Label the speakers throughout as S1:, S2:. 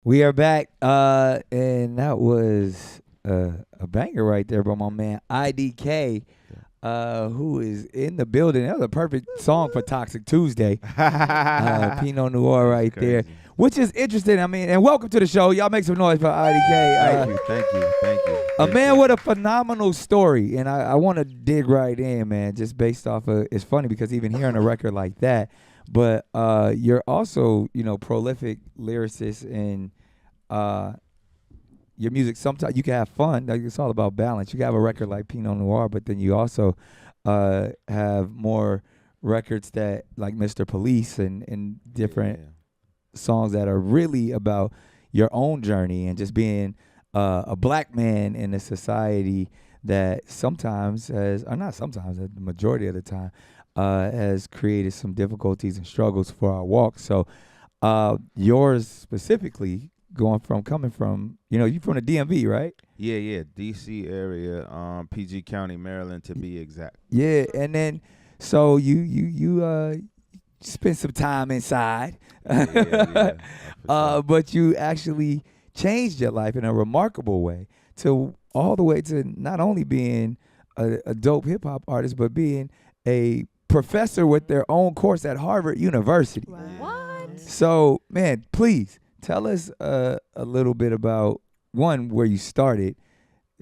S1: We are back, and that was a banger right there by my man IDK, who is in the building. That was a perfect song for Toxic Tuesday. Pinot Noir
S2: That's
S1: right there,
S2: crazy.
S1: which is interesting. I mean, and welcome to the show. Y'all make some noise for IDK.
S2: Thank you.
S1: A man
S2: Appreciate
S1: with a
S2: it.
S1: phenomenal story, and I want to dig right in, man, just based off of, it's funny because even hearing a record like that, but you're also, prolific lyricist and uh, your music. Sometimes you can have fun. Like, it's all about balance. You can have a record like Pinot Noir, but then you also have more records that like Mr. Police and different
S2: Yeah.
S1: songs that are really about your own journey and just being a black man in a society that sometimes has, or not sometimes, the majority of the time, has created some difficulties and struggles for our walk. So yours specifically, coming from, you from the DMV, right?
S2: Yeah. DC area, PG County, Maryland to be exact.
S1: Yeah, and then so you spent some time inside,
S2: Yeah. For sure.
S1: but you actually changed your life in a remarkable way to all the way to not only being a dope hip hop artist, but being a professor with their own course at Harvard University.
S3: What?
S1: So, man, please tell us a little bit about one where you started,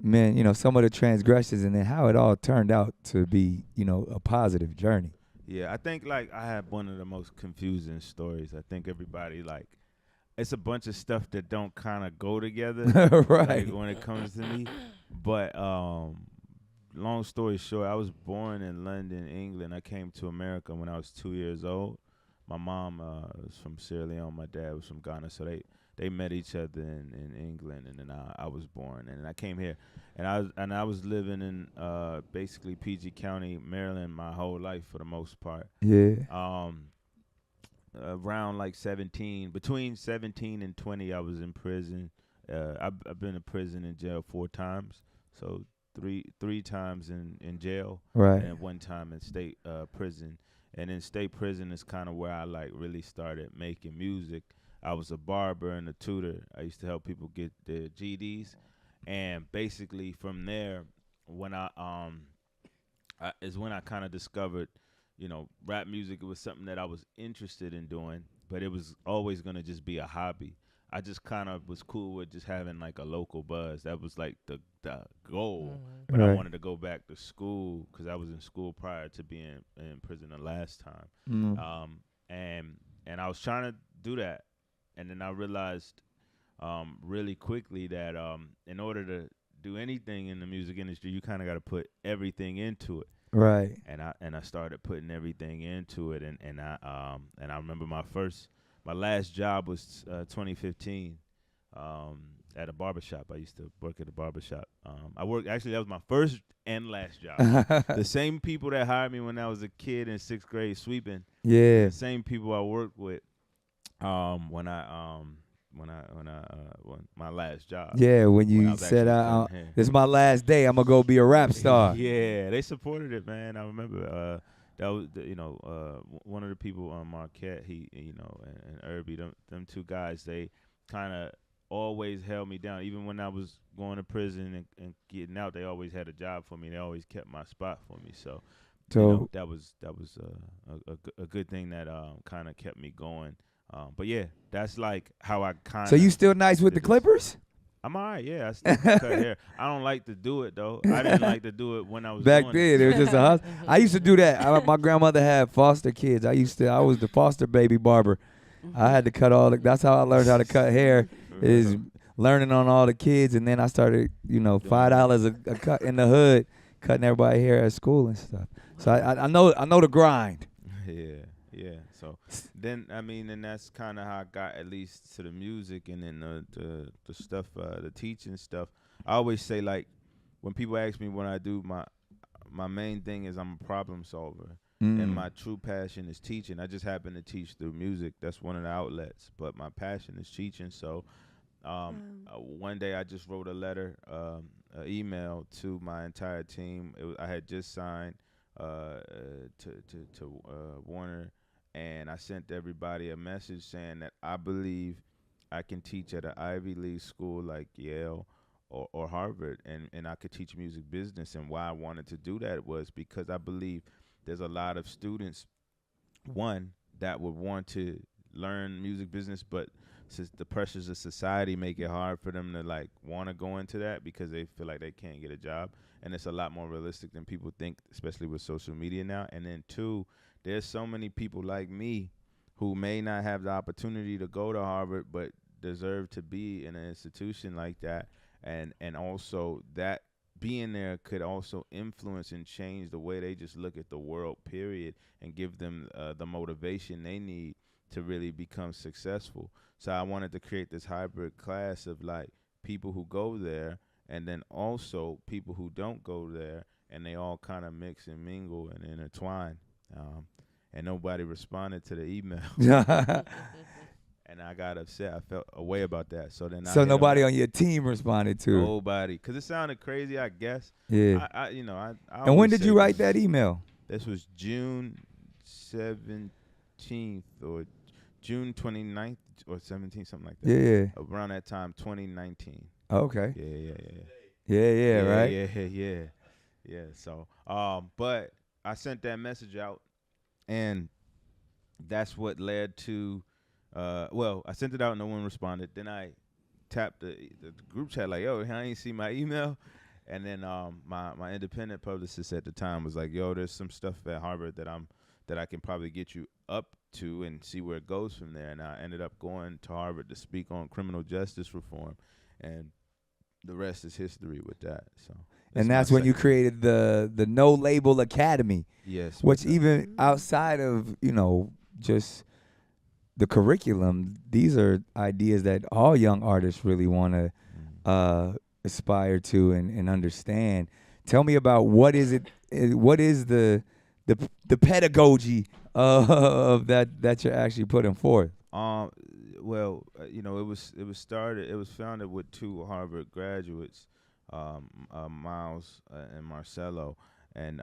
S1: man. Some of the transgressions, and then how it all turned out to be, a positive journey.
S2: Yeah, I think like I have one of the most confusing stories. I think everybody like it's a bunch of stuff that don't kind of go together like
S1: Right.
S2: when it comes to me. But long story short, I was born in London, England. I came to America when I was 2 years old. My mom was from Sierra Leone. My dad was from Ghana. So they met each other in England, and then I was born, and I came here, and I was living in basically PG County, Maryland, my whole life for the most part.
S1: Yeah.
S2: Um, Around like 17, between 17 and 20, I was in prison. I've been in prison and jail 4 times, so three times in jail,
S1: Right.
S2: and one time in state prison. And in state prison is kind of where I like really started making music. I was a barber and a tutor. I used to help people get their GDs, and basically from there, when is when I kind of discovered, rap music. It was something that I was interested in doing, but it was always gonna just be a hobby. I just kind of was cool with just having like a local buzz. That was like the goal. But I
S1: Right.
S2: wanted to go back to school because I was in school prior to being in prison the last time.
S1: Mm.
S2: Um, and I was trying to do that, and then I realized really quickly that in order to do anything in the music industry, you kind of got to put everything into it.
S1: Right.
S2: And I started putting everything into it, and I remember my last job was 2015 at a barbershop. I used to work at a barbershop. I worked actually that was my first and last job. The same people that hired me when I was a kid in 6th grade sweeping,
S1: Yeah.
S2: the same people I worked with when when my last job
S1: Yeah. When
S2: when I
S1: you
S2: was
S1: said,
S2: actually cutting hair.
S1: "This is my last day. I'm gonna go be a rap star."
S2: Yeah, they supported it, man. I remember that was one of the people on Marquette. He and Irby, them two guys. They kind of always held me down, even when I was going to prison and getting out. They always had a job for me. They always kept my spot for me. So
S1: So,
S2: that was a good thing that kind of kept me going. But yeah, that's like how I kind
S1: so you
S2: of
S1: still nice with the
S2: did this.
S1: Clippers?
S2: I'm alright, yeah. I still can cut hair. I don't like to do it though. I didn't like to do it when I was
S1: Back
S2: doing it.
S1: then, it was just a hustle. I used to do that. My grandmother had foster kids. I was the foster baby barber. I had to cut that's how I learned how to cut hair, is
S2: Real.
S1: learning on all the kids. And then I started,
S2: Doing
S1: $5 a cut in the hood, cutting everybody hair at school and stuff. So I know the grind.
S2: yeah. So then I mean, and that's kind of how I got at least to the music, and then the stuff, the teaching stuff. I always say like when people ask me what I do, my main thing is I'm a problem solver, and
S1: Mm.
S2: my true passion is teaching. I just happen to teach through music. That's one of the outlets, but my passion is teaching. So one day I just wrote a letter, an email to my entire team. I had just signed to Warner, and I sent everybody a message saying that I believe I can teach at an Ivy League school like Yale or Harvard, and I could teach music business. And why I wanted to do that was because I believe there's a lot of students, one, that would want to learn music business, but since the pressures of society make it hard for them to like want to go into that because they feel like they can't get a job, and it's a lot more realistic than people think, especially with social media now. And then two, there's so many people like me who may not have the opportunity to go to Harvard but deserve to be in an institution like that, and also that being there could also influence and change the way they just look at the world, period, and give them the motivation they need to really become successful. So I wanted to create this hybrid class of like people who go there and then also people who don't go there, and they all kind of mix and mingle and intertwine. And nobody responded to the email. And I got upset. I felt a way about that. So then
S1: So nobody on your team responded to it.
S2: nobody, because it sounded crazy, I guess.
S1: Yeah.
S2: I
S1: And when
S2: always
S1: did
S2: say
S1: you write
S2: this.
S1: that email?
S2: This was June 17th or June 29th or 17th, something like that.
S1: Yeah.
S2: Around that time, 2019.
S1: Okay.
S2: Yeah,
S1: Right.
S2: Yeah. So, but I sent that message out, and that's what led to, well, I sent it out, no one responded. Then I tapped the group chat like, yo, I ain't see my email. And then my independent publicist at the time was like, yo, there's some stuff at Harvard that I can probably get you up to and see where it goes from there. And I ended up going to Harvard to speak on criminal justice reform, and the rest is history with that. So,
S1: And that's when you created the No Label Academy.
S2: Yes.
S1: Which even outside of, just the curriculum, these are ideas that all young artists really want to aspire to and understand. Tell me about what is the pedagogy of that you're actually putting forth.
S2: Well, it was founded with two Harvard graduates, Miles and Marcelo, and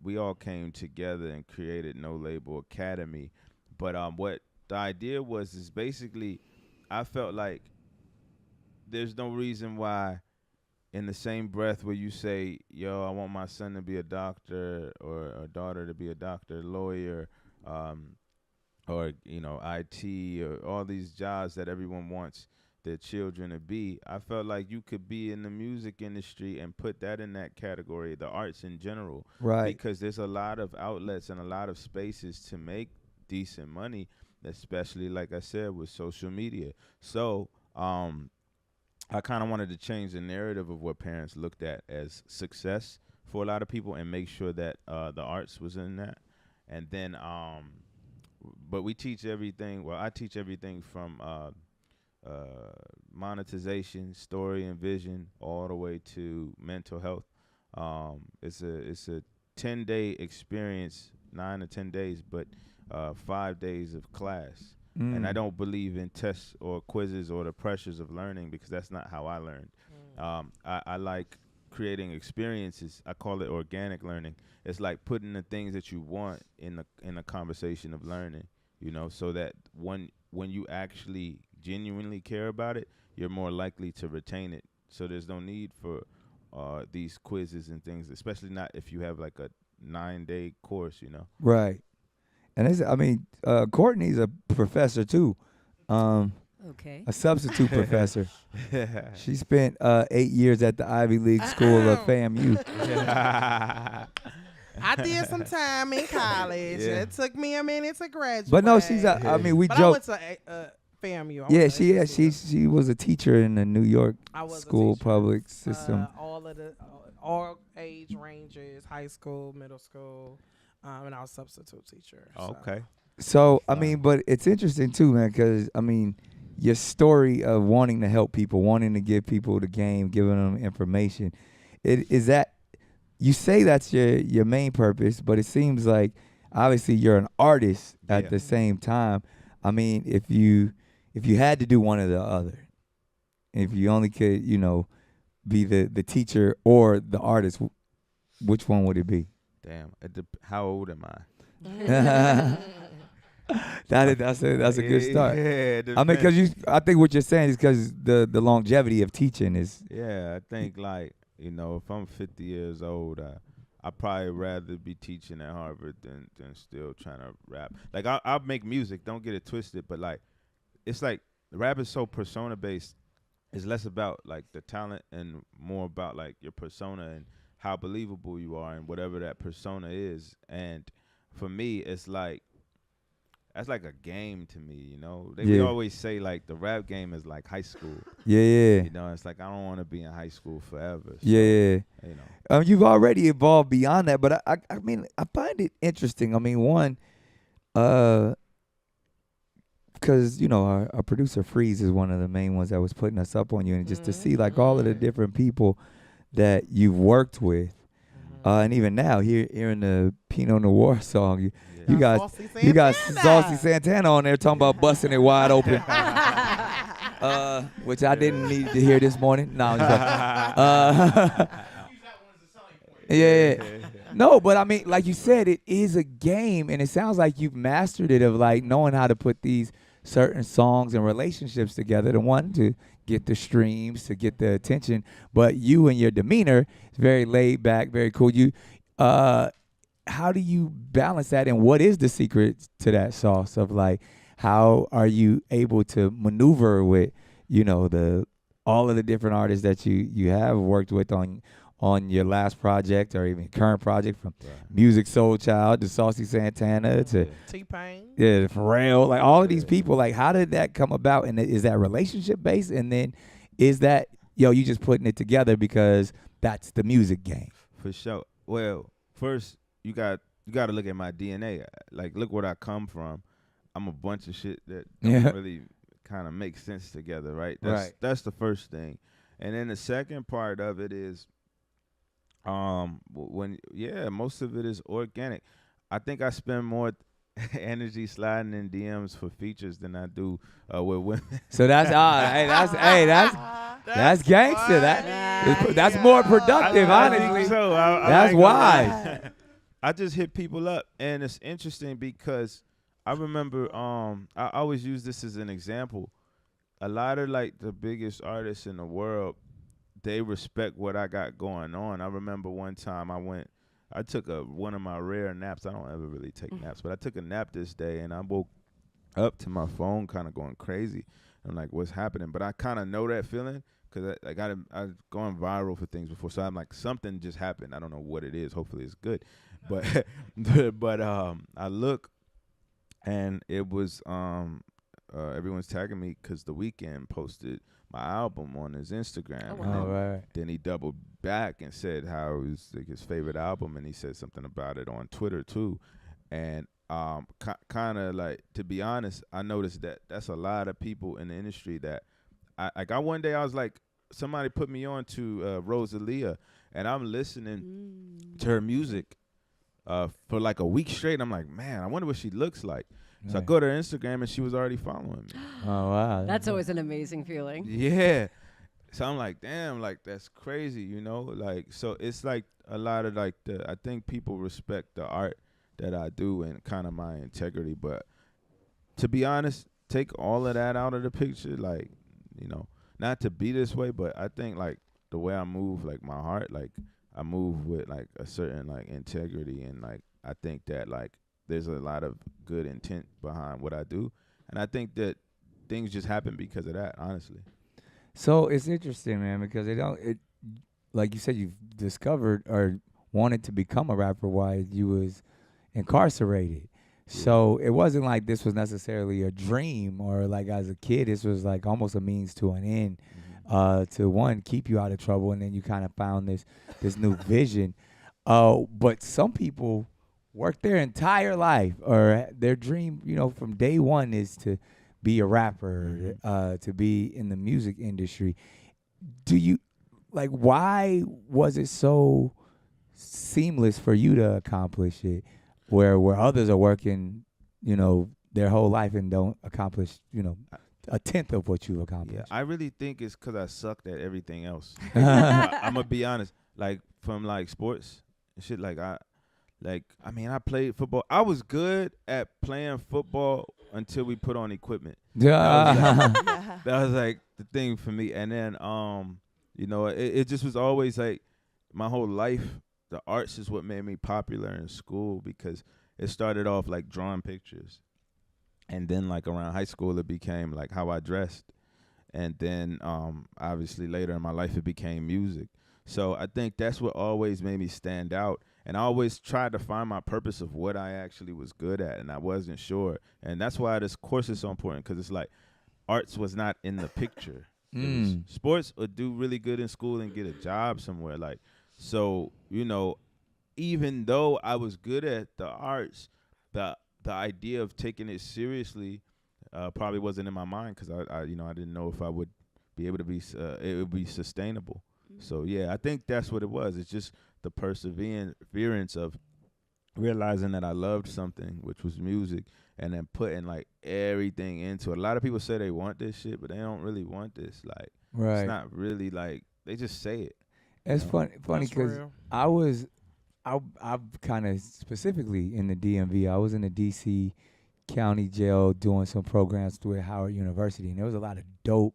S2: we all came together and created No Label Academy. But what the idea was is basically, I felt like there's no reason why, in the same breath where you say, yo, I want my son to be a doctor or a daughter to be a doctor, lawyer, or IT, or all these jobs that everyone wants their children to be, I felt like you could be in the music industry and put that in that category, the arts in general.
S1: Right.
S2: Because there's a lot of outlets and a lot of spaces to make decent money, especially, like I said, with social media. So I kind of wanted to change the narrative of what parents looked at as success for a lot of people, and make sure that the arts was in that. And then but we teach everything. Well, I teach everything from monetization, story and vision, all the way to mental health. It's a 10-day experience, 9 to 10 days, but 5 days of class. And I don't believe in tests or quizzes or the pressures of learning, because that's not how I learned. I like creating experiences. I call it organic learning. It's like putting the things that you want in a conversation of learning, so that when you actually genuinely care about it, you're more likely to retain it. So there's no need for these quizzes and things, especially not if you have like a 9-day course,
S1: Right. And Courtney's a professor too.
S3: Okay.
S1: A substitute professor. She spent 8 years at the Ivy League School of FAMU.
S4: I did some time in college.
S2: Yeah.
S4: It took me a minute to graduate.
S1: But no, we
S4: but
S1: joke.
S4: I went to FAMU.
S1: Yeah, she was a teacher in the New York school public system.
S4: All of the all age ranges, high school, middle school, and I was substitute teacher.
S2: Okay.
S1: So, but it's interesting too, man, because, your story of wanting to help people, wanting to give people the game, giving them information, is that you say that's your main purpose, but it seems like obviously you're an artist at the same time. If you had to do one or the other, if you only could, be the teacher or the artist, which one would it be?
S2: Damn. How old am I?
S1: That's a good start.
S2: Yeah,
S1: I mean, I think what you're saying is because the longevity of teaching is.
S2: yeah, I think like if I'm 50 years old, I probably rather be teaching at Harvard than still trying to rap. Like I'll make music, don't get it twisted, but like it's like rap is so persona based. It's less about like the talent and more about like your persona and how believable you are and whatever that persona is. And for me, it's like that's like a game to me. We always say like the rap game is like high school.
S1: Yeah.
S2: It's like I don't want to be in high school forever. So,
S1: Yeah. You've already evolved beyond that, but I mean, I find it interesting. I mean, one, because our producer Freeze is one of the main ones that was putting us up on you, and just to see like all of the different people that you've worked with, and even now hearing the Pinot Noir song, you got Saucy Santana on there talking about busting it wide open, which I didn't need to hear this morning. No, yeah. No, but I mean, like you said, it is a game, and it sounds like you've mastered it of like knowing how to put these certain songs and relationships together to one to get the streams, to get the attention. But you and your demeanor is very laid back, very cool. How do you balance that, and what is the secret to that sauce of like how are you able to maneuver with all of the different artists that you have worked with on your last project or even current project, from Music Soul Child to Saucy Santana to
S4: T-Pain,
S1: Pharrell, like all of these people, like how did that come about? And is that relationship based? And then is that you just putting it together because that's the music game?
S2: For sure. Well, first you got to look at my DNA. Like, look where I come from. I'm a bunch of shit that don't really kind of make sense together, right? That's the first thing. And then the second part of it is most of it is organic. I think I spend more energy sliding in DMs for features than I do with women.
S1: So that's that's gangster. That's more productive, honestly.
S2: So
S1: that's wise.
S2: I just hit people up, and it's interesting because I remember I always use this as an example. A lot of like the biggest artists in the world, they respect what I got going on. I remember one time I took one of my rare naps. I don't ever really take naps, but I took a nap this day, and I woke up to my phone kind of going crazy. I'm like, what's happening? But I kind of know that feeling because I was going viral for things before. So I'm like, something just happened. I don't know what it is. Hopefully it's good. But I look, and it was everyone's tagging me because The Weeknd posted my album on his Instagram.
S1: Oh, wow. Right.
S2: Then he doubled back and said how it was like his favorite album, and he said something about it on Twitter too. And kind of like, to be honest, I noticed that that's a lot of people in the industry that one day I was like, somebody put me on to Rosalia, and I'm listening to her music for like a week straight. And I'm like, man, I wonder what she looks like. So I go to her Instagram, and she was already following me.
S1: Oh, wow.
S3: That's always an amazing feeling.
S2: Yeah. So I'm like, damn, like that's crazy, Like, so it's like a lot of like I think people respect the art that I do and kind of my integrity. But to be honest, take all of that out of the picture, like, not to be this way, but I think like the way I move, like my heart, like I move with like a certain like integrity, and like I think that like there's a lot of good intent behind what I do, and I think that things just happen because of that, honestly.
S1: So it's interesting, man, because it like you said, you've discovered or wanted to become a rapper while you was incarcerated. Yeah. So it wasn't like this was necessarily a dream, or like as a kid, this was like almost a means to an end, to one, keep you out of trouble, and then you kind of found this new vision. But some people work their entire life, or their dream, from day one is to be a rapper, to be in the music industry. Do you, like, why was it so seamless for you to accomplish it, where others are working, their whole life and don't accomplish, a tenth of what you accomplished?
S2: Yeah, I really think it's because I sucked at everything else. I'm gonna be honest, like from like sports and shit, like Like, I mean, I played football. I was good at playing football until we put on equipment.
S1: Yeah.
S2: That was like the thing for me. And then, you know, it just was always like my whole life. The arts is what made me popular in school because it started off like drawing pictures, and then like around high school it became like how I dressed, and then obviously later in my life it became music. So I think that's what always made me stand out. And I always tried to find my purpose of what I actually was good at, and I wasn't sure. And that's why this course is so important, because it's like arts was not in the picture. It was sports would do really good in school and get a job somewhere. Like, so, you know, even though I was good at the arts, the idea of taking it seriously probably wasn't in my mind, because I you know, I didn't know if I would be able to be it would be sustainable. So yeah, I think that's what it was. It's just the perseverance of realizing that I loved something, which was music, and then putting like everything into it. A lot of people say they want this shit, but they don't really want this. Like,
S1: Right.
S2: it's not really like, they just say it.
S1: It's
S2: know?
S1: funny
S4: That's
S1: because
S4: real.
S1: I kind of specifically in the DMV. I was in the DC County Jail doing some programs through at Howard University, and there was a lot of dope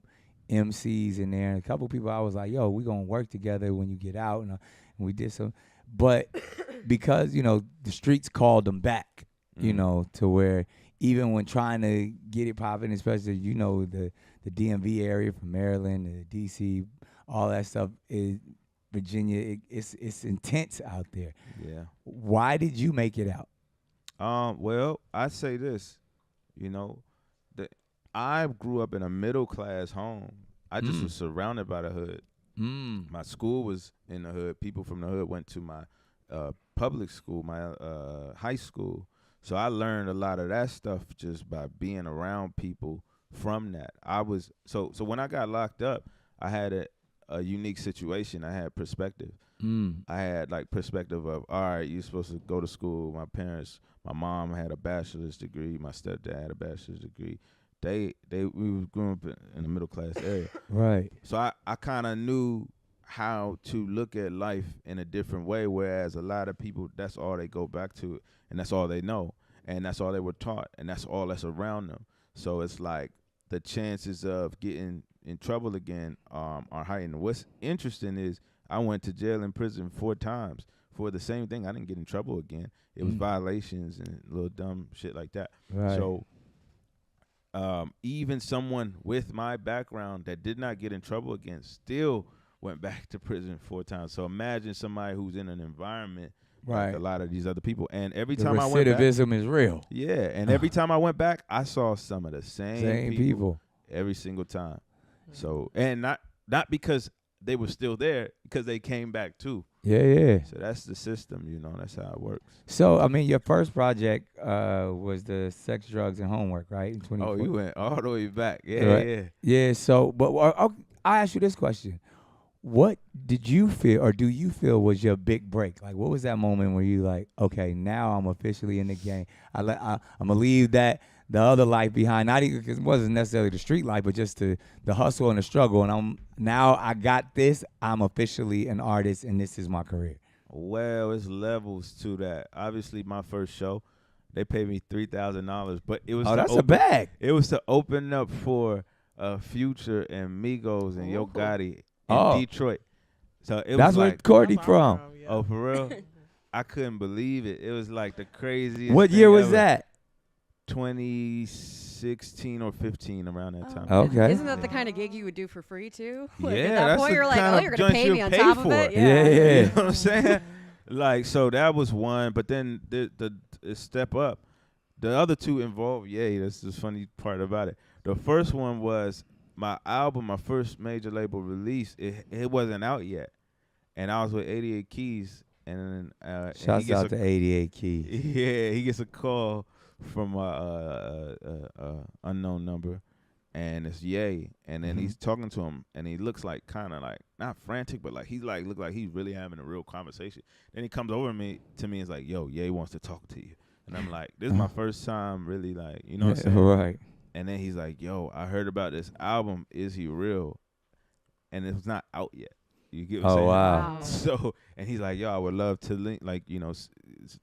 S1: MCs in there. And a couple people I was like, "Yo, we gonna work together when you get out," and we did some. But because you know the streets called them back, you know, to where even when trying to get it popping, especially you know the DMV area from Maryland to DC, all that stuff is. Virginia, it's intense out there.
S2: Yeah.
S1: Why did you make it out?
S2: Well, I say this, you know, I grew up in a middle class home. I just was surrounded by the hood. My school was in the hood. People from the hood went to my public school, my high school. So I learned a lot of that stuff just by being around people from that. I was so when I got locked up, I had a unique situation. I had perspective. I had like perspective of, all right, you're supposed to go to school. My mom had a bachelor's degree. My stepdad had a bachelor's degree. We was growing up in the middle class area.
S1: Right.
S2: So I kind of knew how to look at life in a different way, whereas a lot of people, that's all they go back to, and that's all they know, and that's all they were taught, and that's all that's around them. So it's like the chances of getting in trouble again are heightened. What's interesting is I went to jail and prison 4 times for the same thing. I didn't get in trouble again. It was violations and little dumb shit like that.
S1: Right.
S2: So even someone with my background that did not get in trouble again still went back to prison 4 times. So imagine somebody who's in an environment like a lot of these other people. And every time I went back,
S1: recidivism is real.
S2: yeah, and every time I went back, I saw some of the same
S1: people
S2: every single time. So, and not because they were still there, because they came back too.
S1: Yeah.
S2: So that's the system, you know. That's how it works.
S1: So I mean, your first project was the Sex, Drugs, and Homework, right? In
S2: Oh, you went all the way back. Yeah,
S1: right. Yeah. So, but I ask you this question: what did you feel, or do you feel, was your big break? Like, what was that moment where you like, okay, now I'm officially in the game. I'm gonna leave the other life behind. Not even because it wasn't necessarily the street life, but just the hustle and the struggle. And I got this. I'm officially an artist, and this is my career.
S2: Well, it's levels to that. Obviously, my first show, they paid me $3,000, but it was
S1: that's a bag.
S2: It was to open up for Future and Migos and Yo Gotti in Detroit. So it
S1: that's
S2: was like,
S1: where Courtney from.
S4: Yeah.
S2: Oh, for real? I couldn't believe it. It was like the craziest.
S1: What
S2: thing
S1: year was
S2: ever.
S1: that?
S2: 2016 or 15, around that time.
S1: Okay.
S3: Isn't that the kind of gig you would do for free too? Like,
S2: Yeah,
S3: at that
S2: that's
S3: point
S2: the
S3: you're like,
S2: kind
S3: oh,
S2: of
S3: you're gonna
S2: joint
S3: pay
S2: you'll
S3: me on
S2: pay
S3: top of
S2: for.
S3: it.
S1: Yeah.
S2: You know what I'm saying? Like, so that was one, but then the step up. The other two involved, that's the funny part about it. The first one was my album, my first major label release. It wasn't out yet, and I was with 88 Keys, and
S1: Shouts out to 88 Keys.
S2: Yeah, he gets a call from unknown number, and it's Ye, and then he's talking to him, and he looks like kind of like not frantic, but like he's like look like he's really having a real conversation. Then he comes over to me and is like, "Yo, Ye wants to talk to you," and I'm like, "This is my first time really like, you know what I'm saying?"
S1: Right.
S2: And then he's like, "Yo, I heard about this album. Is he real?" And it's not out yet. You get what I'm
S1: Oh
S2: saying?
S1: wow.
S2: So, and he's like, yo, I would love to link, like, you know,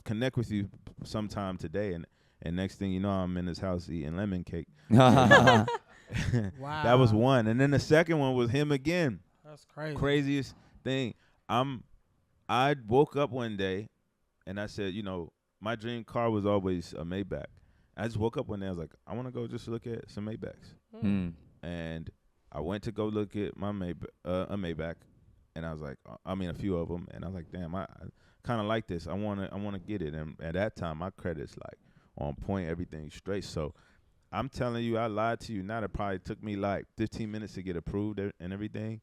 S2: connect with you sometime today. And next thing you know, I'm in his house eating lemon cake.
S4: Wow.
S2: That was one. And then the second one was him again.
S4: That's crazy.
S2: Craziest thing. I woke up one day and I said, you know, my dream car was always a Maybach. I just woke up one day, I was like, I want to go just look at some Maybachs.
S1: Mm.
S2: And I went to go look at my a Maybach, and I was like, I mean, a few of them, and I was like, damn, I kind of like this. I wanna get it. And at that time, my credit's like on point, everything straight. So I'm telling you, I lied to you. Not. It probably took me like 15 minutes to get approved and everything,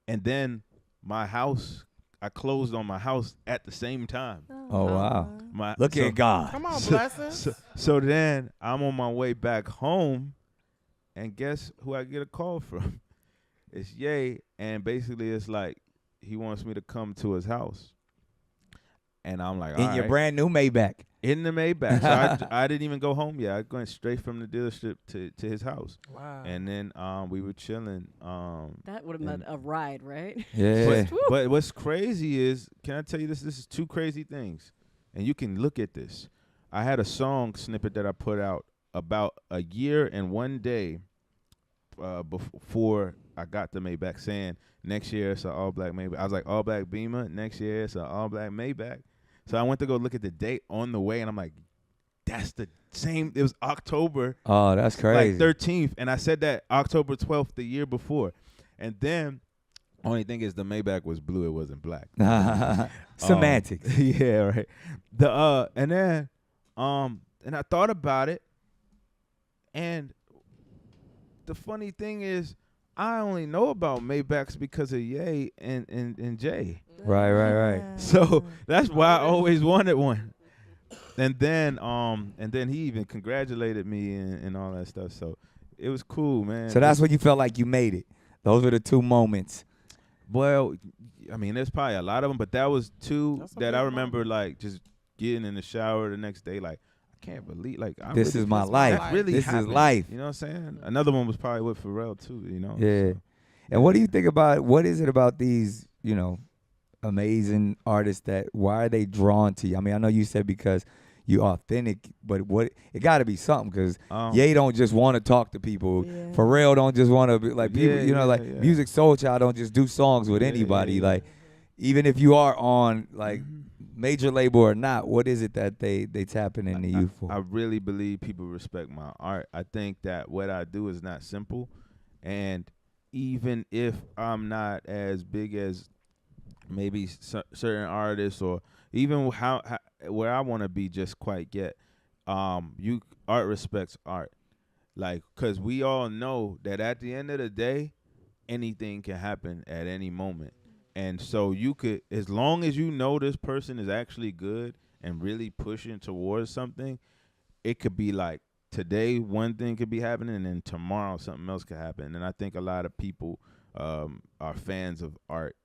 S2: and then my house. I closed on my house at the same time.
S1: Oh wow. Look
S2: so-
S1: at God.
S4: Come on, blessings.
S2: So then I'm on my way back home, and guess who I get a call from? It's Ye, and basically it's like he wants me to come to his house, and I'm like,
S1: In
S2: all
S1: your
S2: right.
S1: brand new Maybach.
S2: In the Maybach. So I didn't even go home yet. I went straight from the dealership to his house,
S4: Wow.
S2: and then we were chilling.
S3: That would have been a ride, right?
S1: Yeah.
S2: But what's crazy is, can I tell you this? This is two crazy things, and you can look at this. I had a song snippet that I put out about a year and 1 day before I got the Maybach, saying next year it's an all black Maybach. I was like, all black Beamer. Next year it's an all black Maybach. So I went to go look at the date on the way, and I'm like, that's the same. It was October.
S1: Oh, that's crazy.
S2: Like 13th, and I said that October 12th the year before, and then only thing is the Maybach was blue, it wasn't black.
S1: Semantics.
S2: Yeah, right. And then and I thought about it, and the funny thing is, I only know about Maybachs because of Ye and Jay.
S1: Right.
S2: So that's why I always wanted one. And then he even congratulated me and all that stuff. So it was cool, man.
S1: So that's when you felt like you made it. Those were the two moments.
S2: Well, I mean, there's probably a lot of them, but that was two
S4: That's a
S2: that
S4: big
S2: I remember,
S4: moment.
S2: like, just getting in the shower the next day, like, I can't believe, like,
S1: This is my life.
S2: That really
S1: This is
S2: happened.
S1: life.
S2: You know what I'm saying? Another one was probably with Pharrell, too, you know?
S1: Yeah.
S2: So,
S1: And what do you think about, what is it about these, you know, amazing artists that, why are they drawn to you? I mean, I know you said because you authentic, but what, it got to be something, because Ye don't just want to talk to people.
S3: Yeah.
S1: Pharrell don't just want to be like people,
S2: Yeah,
S1: you know,
S2: yeah,
S1: like
S2: yeah.
S1: Music Soul Child don't just do songs with
S2: Yeah,
S1: anybody.
S2: yeah.
S1: Like, even if you are on like major label or not, what is it that they tapping into you for?
S2: I really believe people respect my art. I think that what I do is not simple, and even if I'm not as big as maybe certain artists, or even how where I want to be just quite yet, art respects art, like, because we all know that at the end of the day, anything can happen at any moment. And so you could, as long as you know this person is actually good and really pushing towards something, it could be like today one thing could be happening, and then tomorrow something else could happen. And I think a lot of people are fans of art,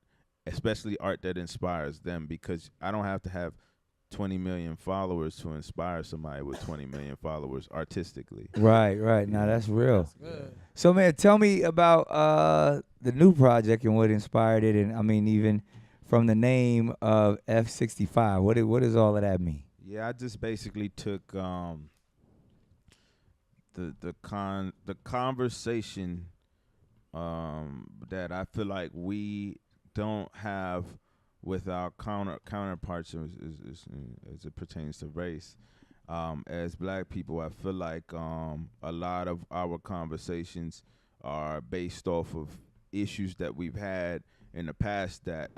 S2: especially art that inspires them, because I don't have to have 20 million followers to inspire somebody with 20 million followers artistically.
S1: Right. Now that's real.
S4: That's good.
S1: So man, tell me about the new project and what inspired it, and I mean even from the name of F65. What does all of that mean?
S2: Yeah, I just basically took the conversation that I feel like we don't have with our counterparts as it pertains to race. As black people, I feel like a lot of our conversations are based off of issues that we've had in the past that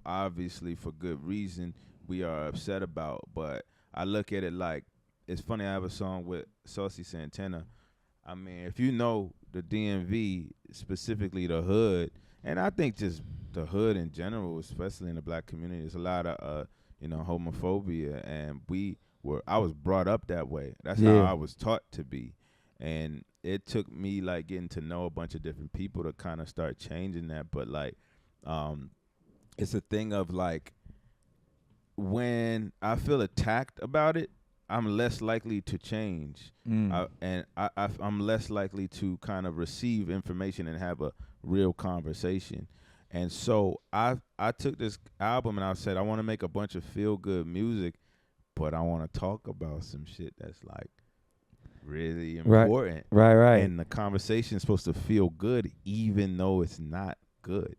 S2: obviously for good reason we are upset about. But I look at it like, it's funny, I have a song with Saucy Santana. I mean, if you know the DMV, specifically the hood, and I think just the hood in general, especially in the black community, there's a lot of homophobia, and I was brought up that way. That's how I was taught to be. And it took me like getting to know a bunch of different people to kind of start changing that. But like it's a thing of like, when I feel attacked about it, I'm less likely to change. I'm less likely to kind of receive information and have a real conversation. And so I took this album and I said, I want to make a bunch of feel good music, but I want to talk about some shit that's like really important.
S1: Right.
S2: And the conversation is supposed to feel good even though it's not good.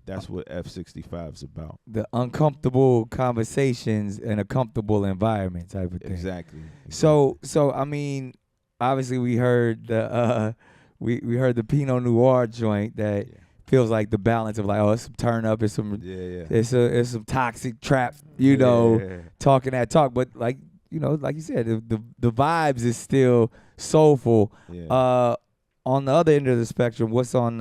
S2: That's what F65 is about.
S1: The uncomfortable conversations in a comfortable environment type of thing.
S2: Exactly.
S1: So I mean, obviously we heard the we heard the Pinot Noir joint that feels like the balance of like, oh, it's some turn up, it's some it's some toxic trap, talking that talk, but like like you said, the vibes is still soulful. On the other end of the spectrum, what's on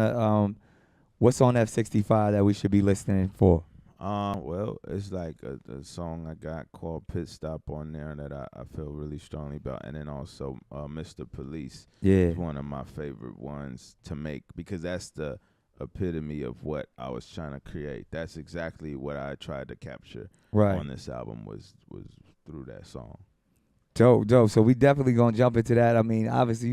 S1: F65 that we should be listening for?
S2: Well, it's like a song I got called Pit Stop on there that I feel really strongly about. And then also Mr. Police is one of my favorite ones to make because that's the epitome of what I was trying to create. That's exactly what I tried to capture on this album was through that song.
S1: Dope. So we definitely gonna jump into that. I mean, obviously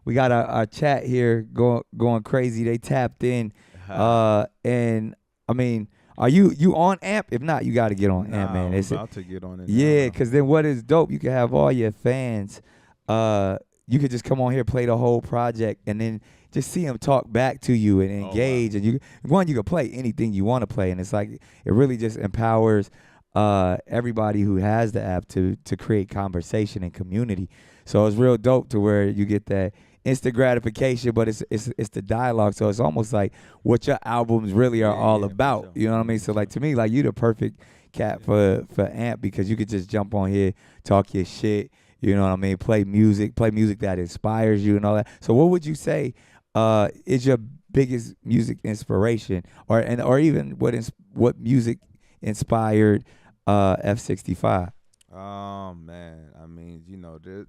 S1: we got our chat here going crazy. They tapped in, and I mean, are you on AMP? If not, you got to get on AMP, man.
S2: I'm about to get on it.
S1: Yeah, because then what is dope? You can have all your fans. You could just come on here, play the whole project, and then just see them talk back to you and engage. And you can play anything you want to play, and it's like it really just empowers everybody who has the app to create conversation and community. So it's real dope to where you get that instant gratification, but it's the dialogue. So it's almost like what your albums really are all about. Sure. You know what I mean? So like to me, like you the perfect cat for AMP because you could just jump on here, talk your shit. You know what I mean? Play music that inspires you and all that. So what would you say is your biggest music inspiration, or even what music inspired F65?
S2: Oh man, I mean,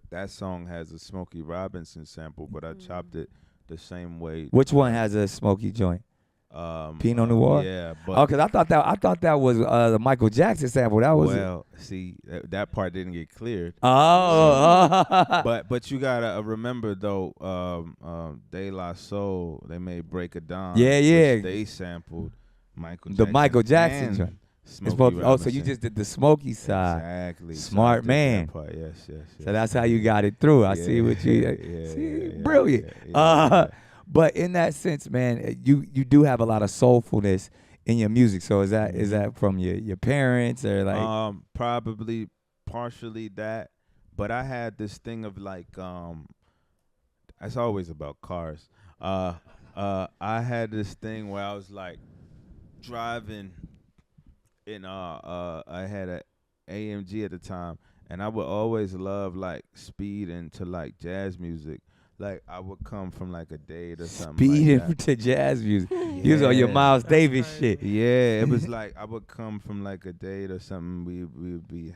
S2: that song has a Smokey Robinson sample, but I chopped it the same way.
S1: Which one has a Smokey joint? Pinot Noir.
S2: Yeah, but
S1: because I thought that was the Michael Jackson sample. That was
S2: see that part didn't get cleared. But you gotta remember though, De La Soul, they made Break of Dawn. Which they sampled
S1: the Michael Jackson joint. So you just did the Smokey side.
S2: Exactly.
S1: Smart man.
S2: Yes.
S1: So that's how you got it through. I see what you brilliant. But in that sense, man, you do have a lot of soulfulness in your music. So is that from your parents or like
S2: probably partially that, but I had this thing of like it's always about cars. I had this thing where I was like driving and I had a AMG at the time, and I would always love like speed into like jazz music. Like I would come from like a date or something.
S1: Speed
S2: like
S1: to jazz music. You was on your Miles Davis shit.
S2: Yeah, it was like I would come from like a date or something. We would be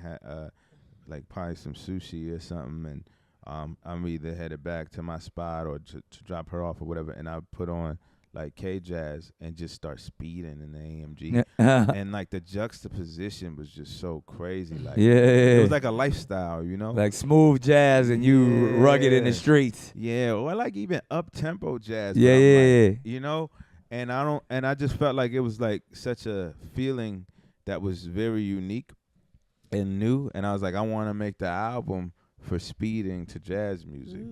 S2: like probably some sushi or something, and I'm either headed back to my spot or to drop her off or whatever, and I put on like K-Jazz and just start speeding in the AMG. And like the juxtaposition was just so crazy. Like it was like a lifestyle,
S1: like smooth jazz and you rugged in the streets.
S2: Yeah, or like even up-tempo jazz.
S1: Yeah.
S2: And I just felt like it was like such a feeling that was very unique and new, and I was like, I want to make the album for speeding to jazz music.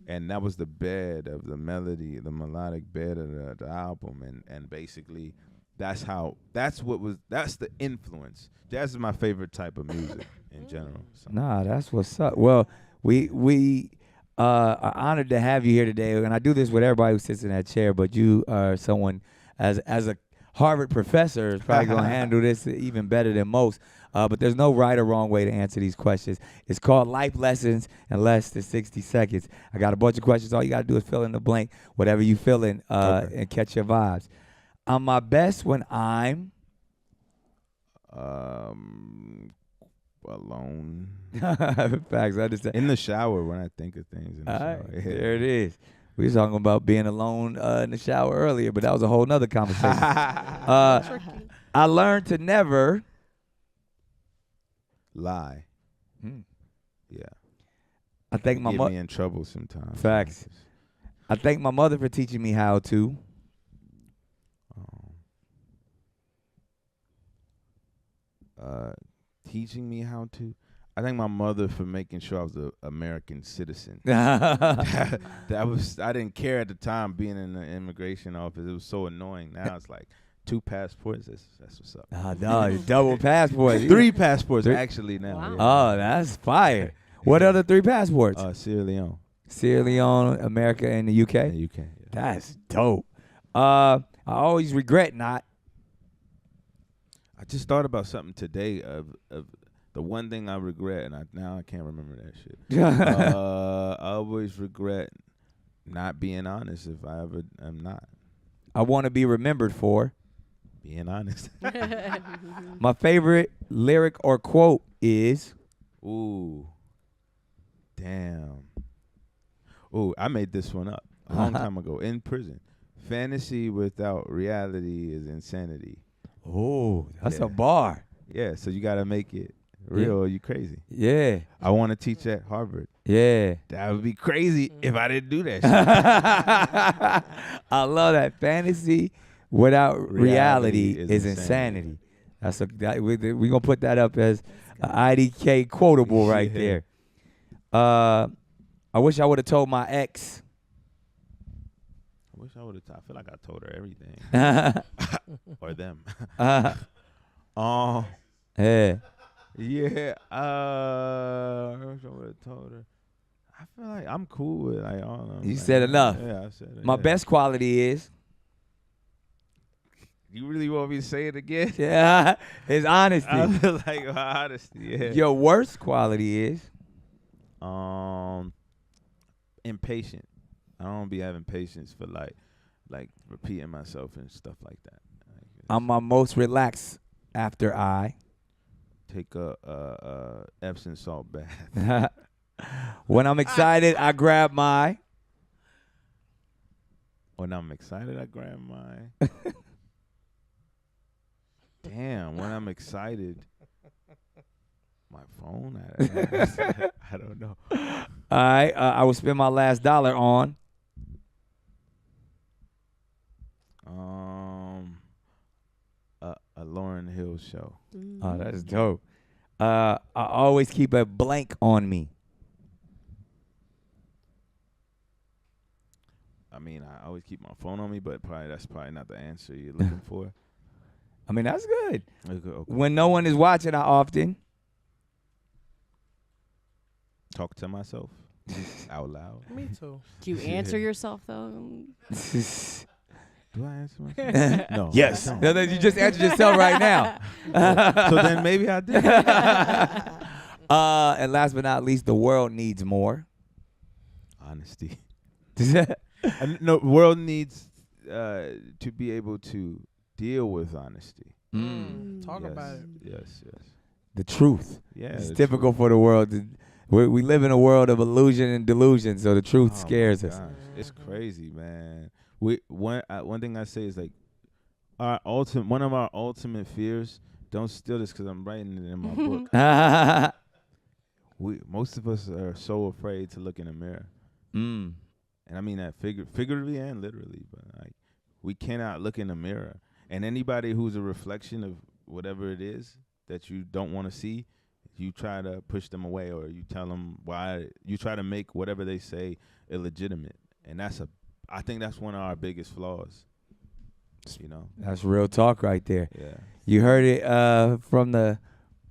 S2: And that was the bed of the melody, the melodic bed of the album, and basically that's the influence. Jazz is my favorite type of music in general. So.
S1: Nah, that's what's up. Well, we are honored to have you here today, and I do this with everybody who sits in that chair, but you are someone as a Harvard professor is probably going to handle this even better than most. But there's no right or wrong way to answer these questions. It's called Life Lessons in Less Than 60 Seconds. I got a bunch of questions. All you got to do is fill in the blank, whatever you feeling, and catch your vibes. I'm my best when I'm
S2: alone.
S1: Facts, I understand.
S2: In the shower when I think of things. In the shower.
S1: Right, there it is. We were talking about being alone in the shower earlier, but that was a whole nother conversation. I learned to never
S2: lie. Yeah.
S1: I thank my
S2: mother. Get me in trouble sometimes.
S1: Facts. I thank my mother for teaching me how to
S2: teaching me how to. I thank my mother for making sure I was an American citizen. that was I didn't care at the time being in the immigration office. It was so annoying. Now it's like 2 passports. That's what's up.
S1: No, double passport.
S2: 3 passports actually now.
S3: Wow.
S2: Yeah.
S1: Oh, that's fire. What other 3 passports?
S2: Sierra Leone.
S1: Sierra Leone, America, and the UK.
S2: The UK. Yeah.
S1: That's dope. I always regret not.
S2: I just thought about something today of the one thing I regret, and now I can't remember that shit. I always regret not being honest if I ever am not.
S1: I want to be remembered for
S2: Being honest.
S1: my favorite lyric or quote is.
S2: Ooh. Damn. Ooh, I made this one up a long time ago in prison. Fantasy without reality is insanity.
S1: Oh, that's
S2: Yeah.
S1: a bar.
S2: Yeah, so you got to make it real or you crazy.
S1: Yeah.
S2: I want to teach at Harvard.
S1: Yeah.
S2: That would be crazy if I didn't do that shit.
S1: I love that. Fantasy without reality
S2: Reality
S1: is
S2: is
S1: insanity. We're gonna put that up as an IDK quotable right
S2: Yeah.
S1: there. I wish I would have told my ex.
S2: I wish I would have. I feel like I told her everything. Or them. Oh.
S1: Yeah.
S2: Yeah. I wish I would have told her. I feel like I'm cool with like all of them.
S1: You
S2: Like,
S1: said enough.
S2: Yeah, I said it.
S1: My
S2: yeah.
S1: best quality is
S2: You really want me to say it again?
S1: his honesty.
S2: I feel like my honesty. Yeah.
S1: Your worst quality is
S2: Impatient. I don't be having patience for like repeating myself and stuff like that. Like,
S1: I'm my most relaxed after I.
S2: take a Epsom salt bath.
S1: When I'm excited, I grab my.
S2: When I'm excited, I grab my. Damn, when I'm excited, my phone. I don't know.
S1: All right, I will spend my last dollar on.
S2: A Lauryn Hill show.
S1: Oh, that's dope. I always keep a blank on me.
S2: I mean, I always keep my phone on me, but that's probably not the answer you're looking for.
S1: I mean, that's good.
S2: Okay.
S1: When no one is watching, I often.
S2: Talk to myself out loud.
S4: Me too.
S3: Do you answer yourself though?
S2: Do I answer myself? No.
S1: Yes.
S2: I don't.
S1: No, you just answered yourself right now.
S2: So then maybe I did.
S1: And last but not least, the world needs more.
S2: Honesty. No, world needs to be able to deal with honesty.
S4: Talk
S2: Yes,
S4: about it.
S2: Yes.
S1: The truth.
S2: Yeah.
S1: It's
S2: the
S1: difficult
S2: truth.
S1: for the world. We live in a world of illusion and delusion, so the truth
S2: Oh my
S1: scares us.
S2: gosh, It's crazy, man. One thing I say is like one of our ultimate fears. Don't steal this because I'm writing it in my book. Most of us are so afraid to look in a mirror, and I mean that figuratively and literally. But like, we cannot look in a mirror, and anybody who's a reflection of whatever it is that you don't want to see, you try to push them away, or you tell them why. You try to make whatever they say illegitimate, and I think that's one of our biggest flaws. You know.
S1: That's real talk right there.
S2: Yeah.
S1: You heard it from the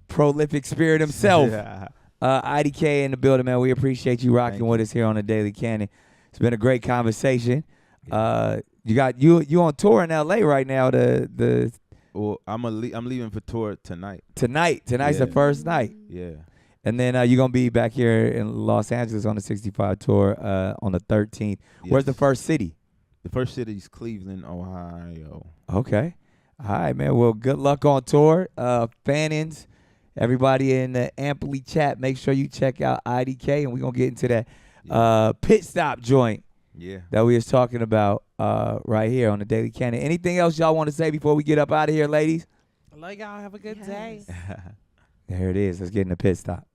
S1: prolific spirit himself.
S2: Yeah.
S1: IDK in the building, man. We appreciate you rocking
S2: Thank
S1: with us here on the Daily Cannon. It's been a great conversation. You on tour in LA right now.
S2: Well, I'm leaving for tour tonight.
S1: Tonight's
S2: Yeah.
S1: the first night.
S2: Yeah.
S1: And then you're going to be back here in Los Angeles on the 65 tour on the 13th. Where's the
S2: Yes.
S1: first city?
S2: The first city is Cleveland, Ohio.
S1: Okay. All right, man. Well, good luck on tour. Fannins, everybody in the Amply chat, make sure you check out IDK, and we're going to get into that pit stop joint
S2: Yeah.
S1: that we was talking about right here on the Daily Cannon. Anything else y'all want to say before we get up out of here, ladies?
S4: I love y'all. Have a good day.
S3: Yes.
S1: There it is. Let's get in the pit stop.